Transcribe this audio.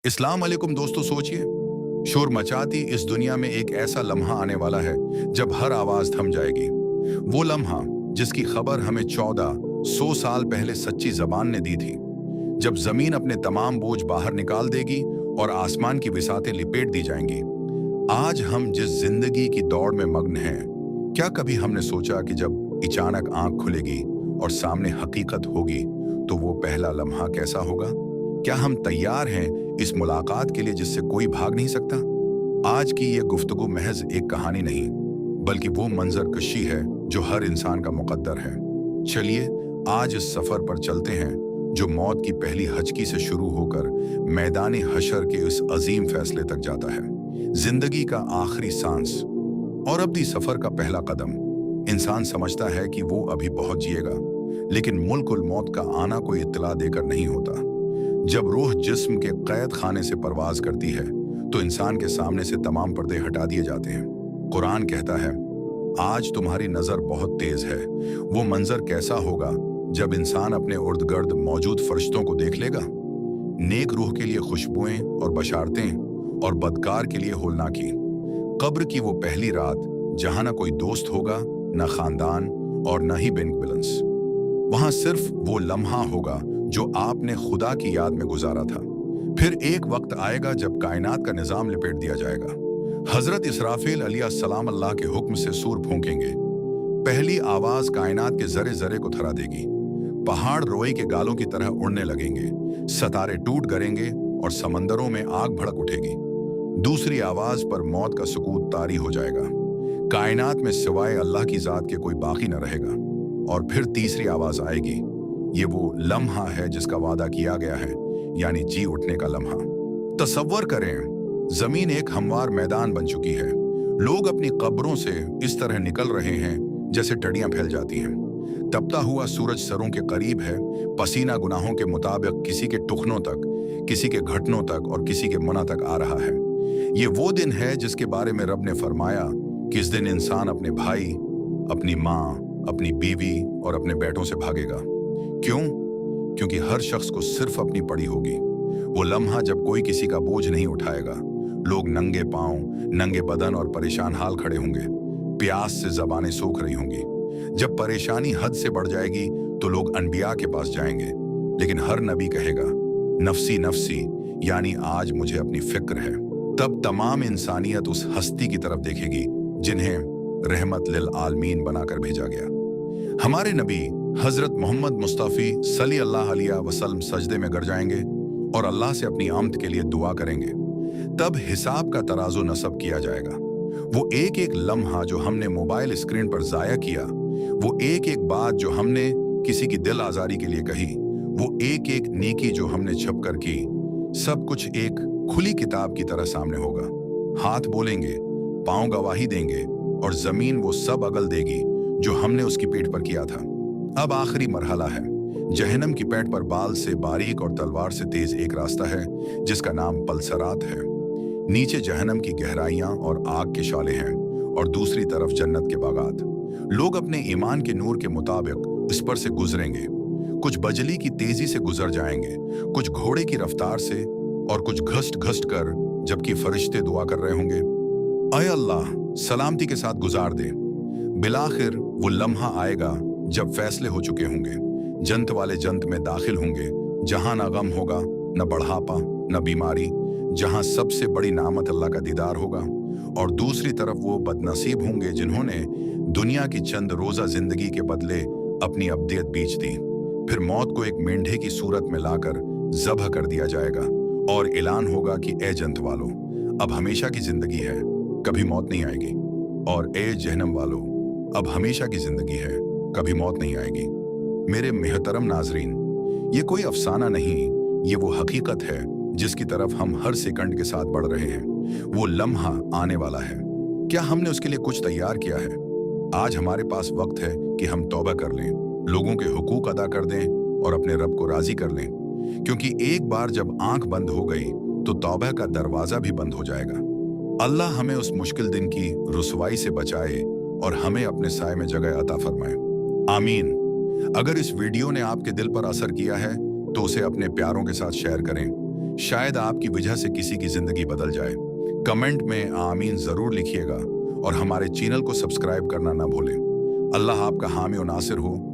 इस्लाम अलैकुम दोस्तों, सोचिए, शोर मचाती इस दुनिया में एक ऐसा लम्हा आने वाला है जब हर आवाज थम जाएगी। वो लम्हा जिसकी खबर हमें 1400 साल पहले सच्ची जबान ने दी थी, जब जमीन अपने तमाम बोझ बाहर निकाल देगी और आसमान की विसातें लिपेट दी जाएंगी। आज हम जिस जिंदगी की दौड़ में मग्न हैं, क्या कभी हमने सोचा कि जब अचानक आंख खुलेगी और सामने हकीकत होगी तो वो पहला लम्हा कैसा होगा? क्या हम तैयार हैं इस मुलाकात के लिए जिससे कोई भाग नहीं सकता? आज की ये गुफ्तगू महज एक कहानी नहीं, बल्कि वो मंजर कशी है जो हर इंसान का मुकद्दर है। चलिए आज इस सफर पर चलते हैं जो मौत की पहली हचकी से शुरू होकर मैदानी हशर के इस अजीम फैसले तक जाता है। जिंदगी का आखिरी सांस और अब्दी सफर का पहला कदम। इंसान समझता है कि वो अभी बहुत जिएगा, लेकिन मुल्कुल मौत का आना कोई इत्तला देकर नहीं होता। जब रूह जिस्म के कैद खाने से परवाज करती है तो इंसान के सामने से तमाम पर्दे हटा दिए जाते हैं। कुरान कहता है, आज तुम्हारी नजर बहुत तेज है। वो मंजर कैसा होगा जब इंसान अपने उर्द गर्द मौजूद फरिश्तों को देख लेगा। नेक रूह के लिए खुशबुएं और बशारतें, और बदकार के लिए होलनाकी। कब्र की वो पहली रात जहां ना कोई दोस्त होगा, न खानदान और न ही बैंक बैलेंस। वहां सिर्फ वो लम्हा होगा जो आपने खुदा की याद में गुजारा था। फिर एक वक्त आएगा जब कायनात का निजाम लिपेट दिया जाएगा। हजरत इसराफील अलैहिस्सलाम अल्लाह के हुक्म से सूर फूंकेंगे। पहली आवाज कायनात के जरे जरे को थरा देगी। पहाड़ रोए के गालों की तरह उड़ने लगेंगे, सितारे टूट गिरेंगे और समंदरों में आग भड़क उठेगी। दूसरी आवाज पर मौत का सुकूत तारी हो जाएगा। कायनात में सिवाय अल्लाह की जात के कोई बाकी न रहेगा। और फिर तीसरी आवाज आएगी। ये वो लम्हा है जिसका वादा किया गया है, यानी जी उठने का लम्हा। तसव्वुर करें, जमीन एक हमवार मैदान बन चुकी है। लोग अपनी कब्रों से इस तरह निकल रहे हैं जैसे टड़ियां फैल जाती हैं। तपता हुआ सूरज सरों के करीब है। पसीना गुनाहों के मुताबिक किसी के टुखनों तक, किसी के घुटनों तक और किसी के मुना तक आ रहा है। ये वो दिन है जिसके बारे में रब ने फरमाया कि इस दिन इंसान अपने भाई, अपनी माँ, अपनी बीवी और अपने बेटों से भागेगा। क्यों? क्योंकि हर शख्स को सिर्फ अपनी पड़ी होगी। वो लम्हा जब कोई किसी का बोझ नहीं उठाएगा। लोग नंगे पांव, नंगे बदन और परेशान हाल खड़े होंगे। प्यास से जबानें सूख रही होंगी। जब परेशानी हद से बढ़ जाएगी तो लोग अनबिया के पास जाएंगे, लेकिन हर नबी कहेगा, नफसी नफसी, यानी आज मुझे अपनी फिक्र है। तब तमाम इंसानियत उस हस्ती की तरफ देखेगी जिन्हें रहमत लिल आलमीन बनाकर भेजा गया। हमारे नबी हजरत मोहम्मद मुस्तफ़ी सल्लल्लाहु अलैहि वसल्लम सजदे में गिर जाएंगे और अल्लाह से अपनी आमद के लिए दुआ करेंगे। तब हिसाब का तराजू नसब किया जाएगा। वो एक एक लम्हा जो हमने मोबाइल स्क्रीन पर जाया किया, वो एक एक बात जो हमने किसी की दिल आजारी के लिए कही, वो एक एक नेकी जो हमने छप कर की, सब कुछ एक खुली किताब की तरह सामने होगा। हाथ बोलेंगे, पांव गवाही देंगे और जमीन वो सब अगल देगी जो हमने उसकी पीठ पर किया था। अब आखिरी मरहला है। जहन्नम की पैठ पर बाल से बारीक और तलवार से तेज एक रास्ता है जिसका नाम पलसरात है। नीचे जहन्नम की गहराइयां और आग के शाले हैं और दूसरी तरफ जन्नत के बागात। लोग अपने ईमान के नूर के मुताबिक इस पर से गुजरेंगे। कुछ बजली की तेजी से गुजर जाएंगे, कुछ घोड़े की रफ्तार से और कुछ घस्ट घस्ट कर, जबकि फरिश्ते दुआ कर रहे होंगे, अय अल्लाह सलामती के साथ गुजार दे। बिलाखिर वो लम्हा आएगा जब फैसले हो चुके होंगे। जन्नत वाले जन्नत में दाखिल होंगे, जहां ना गम होगा, न बढ़ापा, न बीमारी, जहां सबसे बड़ी नामत अल्लाह का दीदार होगा। और दूसरी तरफ वो बदनसीब होंगे जिन्होंने दुनिया की चंद रोजा जिंदगी के बदले अपनी अब्दियत बेच दी। फिर मौत को एक मेंढे की सूरत में लाकर ज़ब्ह कर दिया जाएगा और ऐलान होगा कि ए जन्नत वालों, अब हमेशा की जिंदगी है, कभी मौत नहीं आएगी। और ए जहन्नम वालों, अब हमेशा की जिंदगी है, कभी मौत नहीं आएगी। मेरे मेहतरम नाजरीन, ये कोई अफसाना नहीं, ये वो हकीकत है जिसकी तरफ हम हर सेकंड के साथ बढ़ रहे हैं। वो लम्हा आने वाला है। क्या हमने उसके लिए कुछ तैयार किया है? आज हमारे पास वक्त है कि हम तौबा कर लें, लोगों के हुकूक अदा कर दें और अपने रब को राजी कर लें। क्योंकि एक बार जब आंख बंद हो गई तो तौबा का दरवाजा भी बंद हो जाएगा। अल्लाह हमें उस मुश्किल दिन की रुसवाई से बचाए और हमें अपने साए में जगह अता फरमाए। आमीन। अगर इस वीडियो ने आपके दिल पर असर किया है तो उसे अपने प्यारों के साथ शेयर करें। शायद आपकी वजह से किसी की जिंदगी बदल जाए। कमेंट में आमीन जरूर लिखिएगा और हमारे चैनल को सब्सक्राइब करना ना भूलें। अल्लाह आपका हामी और नासिर हो।